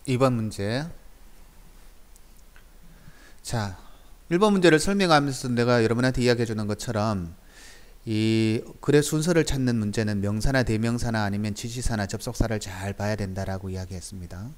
2번 문제. 자, 1번 문제를 설명하면서 내가 여러분한테 이야기해 주는 것처럼 이 글의 순서를 찾는 문제는 명사나 대명사나 아니면 지시사나 접속사를 잘 봐야 된다라고 이야기했습니다.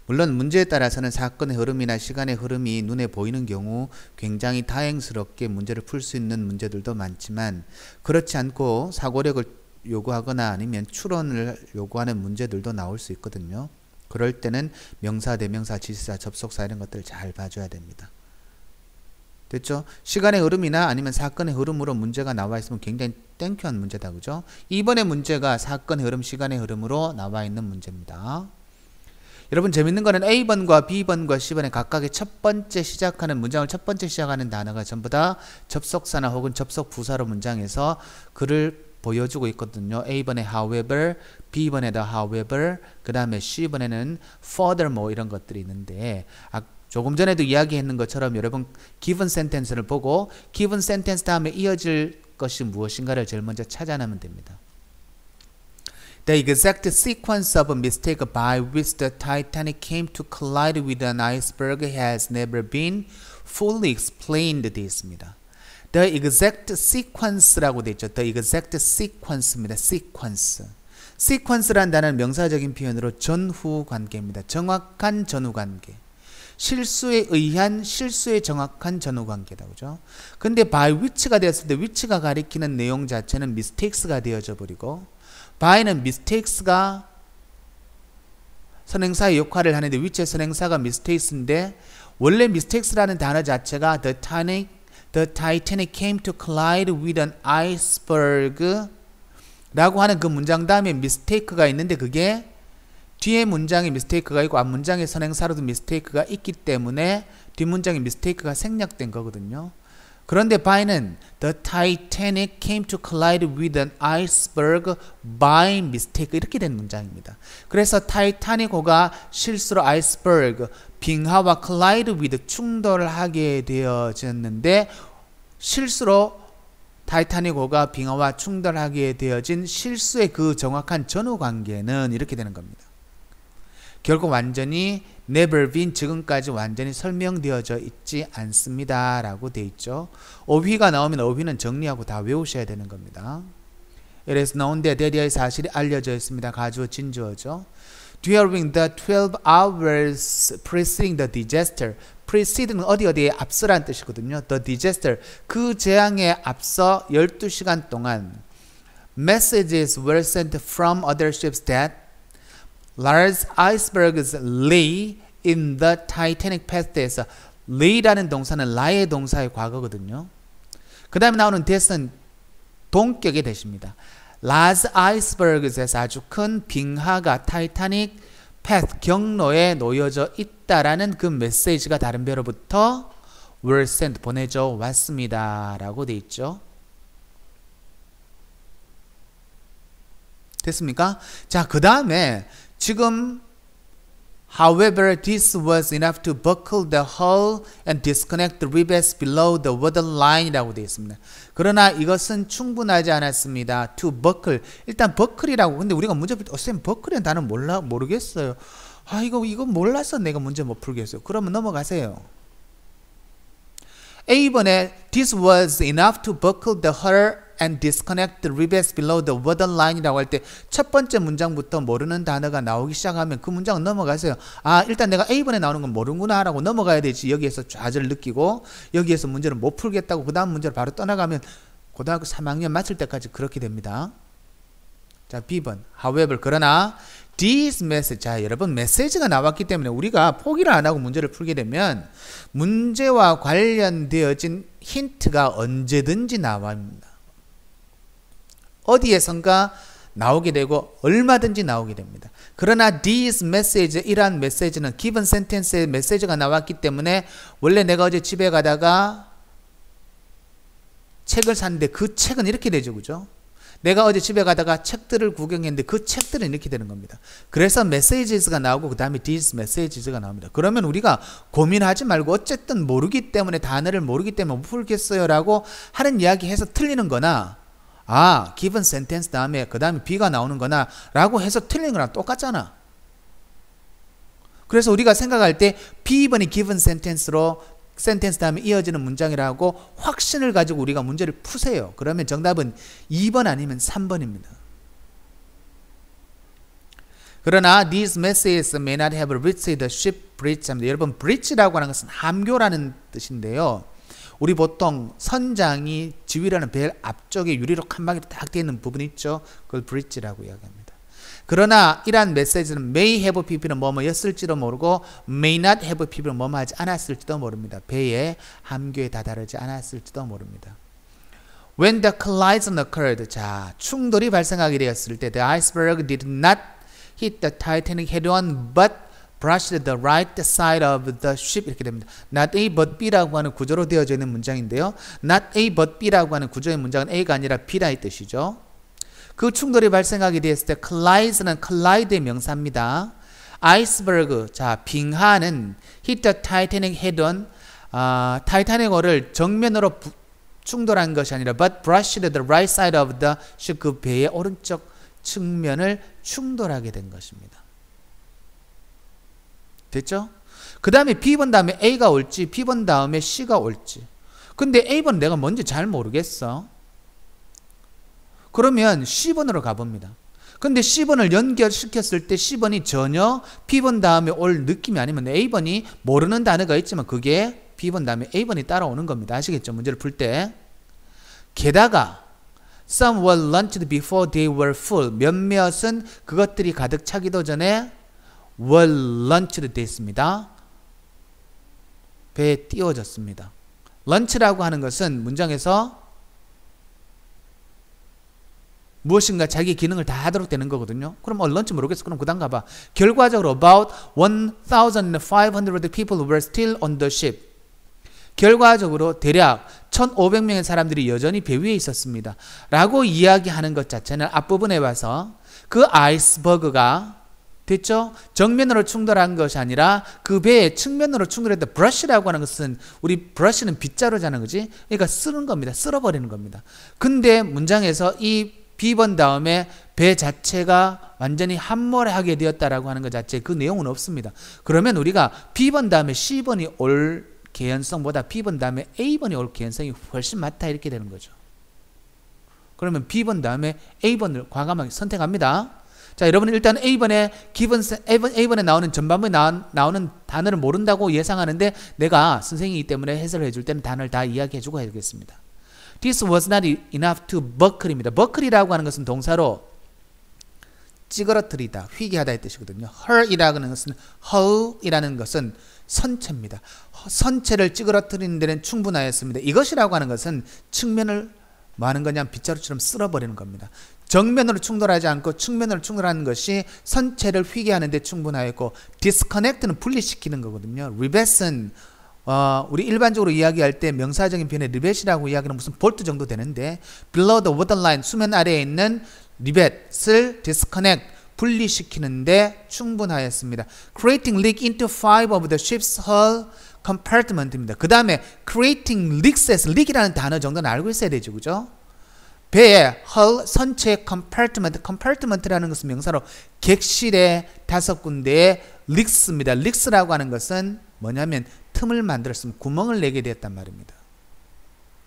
물론 문제에 따라서는 사건의 흐름이나 시간의 흐름이 눈에 보이는 경우 굉장히 다행스럽게 문제를 풀 수 있는 문제들도 많지만, 그렇지 않고 사고력을 요구하거나 아니면 추론을 요구하는 문제들도 나올 수 있거든요. 그럴 때는 명사, 대명사, 지시사, 접속사 이런 것들을 잘 봐줘야 됩니다. 됐죠? 시간의 흐름이나 아니면 사건의 흐름으로 문제가 나와 있으면 굉장히 땡큐한 문제다. 그죠? 이번에 문제가 사건의 흐름, 시간의 흐름으로 나와 있는 문제입니다. 여러분, 재밌는 거는 A번과 B번과 C번의 각각의 첫 번째 시작하는 문장을 첫 번째 시작하는 단어가 전부 다 접속사나 혹은 접속 부사로 문장에서 글을 보여주고 있거든요. A번에 however, B번에도 however, 그 다음에 C번에는 furthermore 이런 것들이 있는데, 조금 전에도 이야기했는 것처럼 여러분 given sentence를 보고 given sentence 다음에 이어질 것이 무엇인가를 제일 먼저 찾아내면 됩니다. The exact sequence of a mistake by which the Titanic came to collide with an iceberg has never been fully explained 되어 있습니다. The exact sequence라고 되어 있죠. The exact sequence입니다. sequence. sequence란 단어는 명사적인 표현으로 전후 관계입니다. 정확한 전후 관계. 실수에 의한 실수의 정확한 전후관계다. 그죠? 근데 by which가 되었을 때 which가 가리키는 내용 자체는 mistakes가 되어져 버리고, by는 mistakes가 선행사의 역할을 하는데 which의 선행사가 mistakes인데, 원래 mistakes라는 단어 자체가 the Titanic came to collide with an iceberg 라고 하는 그 문장 다음에 mistake가 있는데, 그게 뒤에 문장에 mistake가 있고 앞 문장의 선행사로도 mistake가 있기 때문에 뒷문장에 mistake가 생략된 거거든요. 그런데 by는 the Titanic came to collide with an iceberg by mistake 이렇게 된 문장입니다. 그래서 타이타닉호가 실수로 iceberg, 빙하와 collide with 충돌을 하게 되어졌는데, 실수로 타이타닉호가 빙하와 충돌하게 되어진 실수의 그 정확한 전후 관계는 이렇게 되는 겁니다. 결국 완전히 never been, 지금까지 완전히 설명되어져 있지 않습니다 라고 되어 있죠. 어휘가 나오면 어휘는 정리하고 다 외우셔야 되는 겁니다. It is known that 대리의 사실이 알려져 있습니다. 가주어 진주어죠. During the 12 hours preceding the disaster, preceding 어디에 앞서란 뜻이거든요. The disaster, 그 재앙에 앞서 12시간 동안 messages were sent from other ships that large icebergs lay in the Titanic path에서 lay라는 동사는 lie의 동사의 과거거든요. 그 다음에 나오는 that은 동격의 that입니다. large icebergs에서 아주 큰 빙하가 타이타닉 path 경로에 놓여져 있다라는 그 메시지가 다른 배로부터 were sent 보내져 왔습니다 라고 돼 있죠. 됐습니까? 자, 그 다음에 지금 however this was enough to buckle the hull and disconnect the rivets below the waterline 이라고 되어 있습니다. 그러나 이것은 충분하지 않았습니다. to buckle, 일단 buckle이라고, 근데 우리가 문제 풀 때 쌤 buckle이라는 단어 모르겠어요. 이거 몰라서 내가 문제 못 풀겠어요. 그러면 넘어가세요. A번에 this was enough to buckle the hull and disconnect the rivets below the waterline 이라고 할 때 첫 번째 문장부터 모르는 단어가 나오기 시작하면 그 문장은 넘어가세요. 일단 내가 A번에 나오는 건 모르는구나 라고 넘어가야 되지. 여기에서 좌절을 느끼고 여기에서 문제를 못 풀겠다고 그 다음 문제를 바로 떠나가면 고등학교 3학년 마칠 때까지 그렇게 됩니다. 자, B번 however, 그러나 this message, 자 여러분, 메시지가 나왔기 때문에 우리가 포기를 안 하고 문제를 풀게 되면 문제와 관련되어진 힌트가 언제든지 나옵니다. 어디에선가 나오게 되고 얼마든지 나오게 됩니다. 그러나 this message, 이란 메시지는 given sentence의 메시지가 나왔기 때문에 원래 내가 어제 집에 가다가 책을 샀는데 그 책은 이렇게 되죠. 그죠? 내가 어제 집에 가다가 책들을 구경했는데 그 책들은 이렇게 되는 겁니다. 그래서 messages가 나오고 그 다음에 this messages가 나옵니다. 그러면 우리가 고민하지 말고 어쨌든 모르기 때문에, 단어를 모르기 때문에 못 풀겠어요 라고 하는 이야기 해서 틀리는 거나, given sentence 다음에 그 다음에 B가 나오는 거나 라고 해서 틀린 거랑 똑같잖아. 그래서 우리가 생각할 때 B번이 given sentence로 센텐스 다음에 이어지는 문장이라고 확신을 가지고 우리가 문제를 푸세요. 그러면 정답은 2번 아니면 3번입니다. 그러나 these messages may not have reached the ship bridge. 여러분 bridge라고 하는 것은 함교라는 뜻인데요. 우리 보통 선장이 지휘라는 배 앞쪽에 유리로 칸막이로 딱 되어 있는 부분이 있죠. 그걸 bridge라고 이야기합니다. 그러나 이러한 메시지는 may have pp는 뭐뭐였을지도 모르고 may not have pp는 뭐뭐 하지 않았을지도 모릅니다. 배의 함교에 다다르지 않았을지도 모릅니다. When the collision occurred, 자 충돌이 발생하게 되었을 때 the iceberg did not hit the Titanic head-on but brushed the right side of the ship 이렇게 됩니다. Not A but B라고 하는 구조로 되어져 있는 문장인데요. Not A but B라고 하는 구조의 문장은 A가 아니라 B라 이 뜻이죠. 그 충돌이 발생하게 되었을 때 collision은 collide의 명사입니다. iceberg, 자 빙하는 hit the Titanic head-on, 타이타닉호를 정면으로 충돌한 것이 아니라 but brushed the right side of the ship, 그 배의 오른쪽 측면을 충돌하게 된 것입니다. 됐죠? 그 다음에 B번 다음에 A가 올지 B번 다음에 C가 올지. 근데 A번 내가 뭔지 잘 모르겠어. 그러면 C번으로 가봅니다. 근데 C번을 연결시켰을 때 C번이 전혀 B번 다음에 올 느낌이 아니면 A번이 모르는 단어가 있지만 그게 B번 다음에 A번이 따라오는 겁니다. 아시겠죠? 문제를 풀 때. 게다가 Some were launched before they were full. 몇몇은 그것들이 가득 차기도 전에 were launched 됐습니다. 배에 띄워졌습니다. launch라고 하는 것은 문장에서 무엇인가 자기 기능을 다 하도록 되는 거거든요. 그럼 launch 모르겠어. 그럼 그 다음 가봐. 결과적으로 about 1,500 people were still on the ship. 결과적으로 대략 1,500명의 사람들이 여전히 배 위에 있었습니다. 라고 이야기하는 것 자체는 앞부분에 봐서 그 아이스버그가 됐죠? 정면으로 충돌한 것이 아니라 그 배의 측면으로 충돌했다. 브러쉬라고 하는 것은 우리 브러쉬는 빗자루잖아, 그지? 그러니까 쓰는 겁니다. 쓸어버리는 겁니다. 근데 문장에서 이 B번 다음에 배 자체가 완전히 함몰하게 되었다라고 하는 것 자체 그 내용은 없습니다. 그러면 우리가 B번 다음에 C번이 올 개연성보다 B번 다음에 A번이 올 개연성이 훨씬 많다 이렇게 되는 거죠. 그러면 B번 다음에 A번을 과감하게 선택합니다. 자, 여러분은 일단 A번에 A번에 나오는 전반부에 나오는 단어를 모른다고 예상하는데 내가 선생님이기 때문에 해설을 해줄 때는 단어를 다 이야기해 주고 해야겠습니다. This was not enough to buckle입니다. buckle이라고 하는 것은 동사로 찌그러뜨리다, 휘게 하다의 뜻이거든요. hur이라고 하는 것은 hur이라는 것은 선체입니다. 선체를 찌그러뜨리는 데는 충분하였습니다. 이것이라고 하는 것은 측면을 뭐 하는 거냐 빗자루처럼 쓸어버리는 겁니다. 정면으로 충돌하지 않고 측면으로 충돌하는 것이 선체를 휘게 하는 데 충분하였고 disconnect는 분리시키는 거거든요. rivet은 우리 일반적으로 이야기할 때 명사적인 표현에 리벳이라고 이야기하는 무슨 볼트 정도 되는데 below the waterline 수면 아래에 있는 리벳을 disconnect 분리시키는데 충분하였습니다. creating leak into 5 of the ship's hull compartment입니다. 그 다음에 creating leaks에서 leak이라는 단어 정도는 알고 있어야 되죠, 그죠? 배의 hull 선체 compartment라는 것은 명사로 객실의 5군데의 leaks입니다. leaks라고 하는 것은 뭐냐면 틈을 만들었으면 구멍을 내게 되었단 말입니다.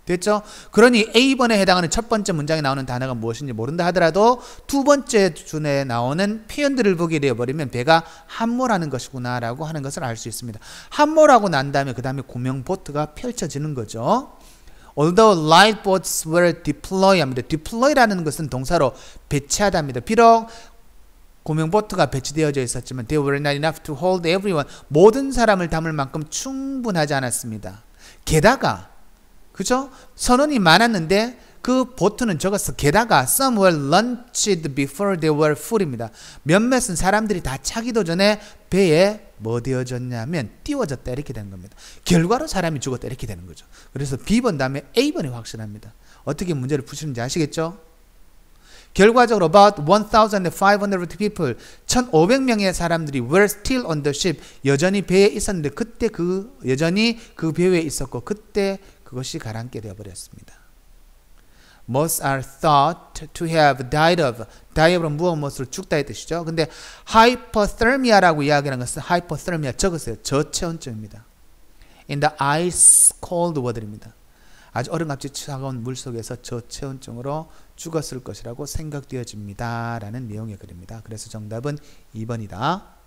됐죠? 그러니 A번에 해당하는 첫 번째 문장에 나오는 단어가 무엇인지 모른다 하더라도 두 번째 준에 나오는 표현들을 보게 되어버리면 배가 함몰하는 것이구나 라고 하는 것을 알 수 있습니다. 함몰하고 난 다음에 그 다음에 구명보트가 펼쳐지는 거죠. Although lifeboats were deployed 합니다. deploy라는 것은 동사로 배치하다입니다. 비록 구명보트가 배치되어져 있었지만 they were not enough to hold everyone. 모든 사람을 담을 만큼 충분하지 않았습니다. 게다가 그죠? 선원이 많았는데 그 보트는 적었어. 게다가 some were launched before they were full입니다. 몇몇은 사람들이 다 차기도 전에 배에 뭐 되어졌냐면 띄워졌다 이렇게 되는 겁니다. 결과로 사람이 죽었다 이렇게 되는 거죠. 그래서 B번 다음에 A번이 확실합니다. 어떻게 문제를 푸시는지 아시겠죠? 결과적으로 about 1,500 people 1,500명의 사람들이 were still on the ship 여전히 배에 있었는데 그때 여전히 그 배 위에 있었고 그때 그것이 가라앉게 되어버렸습니다. most are thought to have died of. die of는 무엇으로 죽다의 뜻이죠. 근데 hypothermia라고 이야기하는 것은 hypothermia 적으세요. 저체온증입니다. in the ice cold water입니다. 아주 얼음같이 차가운 물 속에서 저체온증으로 죽었을 것이라고 생각되어집니다. 라는 내용의 글입니다. 그래서 정답은 2번이다.